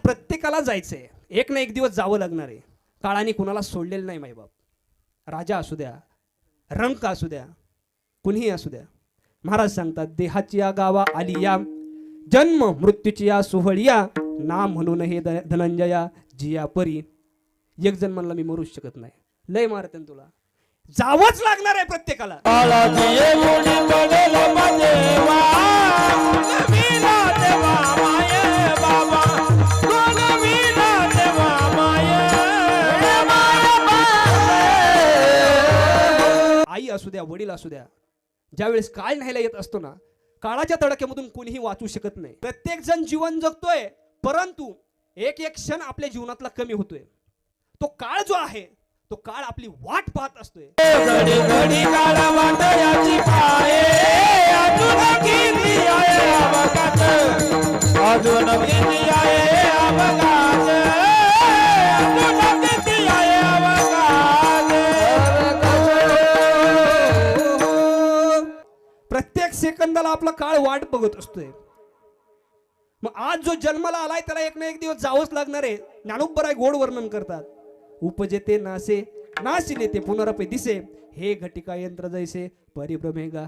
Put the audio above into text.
प्रत्येकाला जायचंय, एक ना एक दिवस जावं लागणार आहे. काळाने कुणाला सोडलेलं नाही मायबाप. राजा असू द्या, रंक असू द्या, कुणीही असू द्या. महाराज सांगतात, देहाची या गावा आली या, जन्म मृत्यूची या सोहळिया, ना म्हणून हे धनंजया जिया परी. एक जण म्हणला मी मरूच शकत नाही, लय मारते तुला, जावंच लागणार आहे प्रत्येकाला. आई असू द्या, वडील असू द्या, ज्यावेळेस काळ न्यायला येत असतो ना, काळाच्या तडक्यामधून कोणीही वाचू शकत नाही. प्रत्येक जण जीवन जगतोय, परंतु एक एक क्षण आपल्या जीवनातला कमी होतोय. तो काळ जो आहे, तो काळ आपली वाट पाहत असतोय. प्रत्येक सेकंदाला आपला काळ वाट बघत असतोय. मग आज जो जन्माला आलाय त्याला एक ना एक दिवस जावंच लागणार आहे. ज्ञानोबराय गोड वर्णन करतात, उपजेते नासे नाशिले ते पुनरपे दिसे, हे घटिका यंत्र जैसे परिभ्रमेगा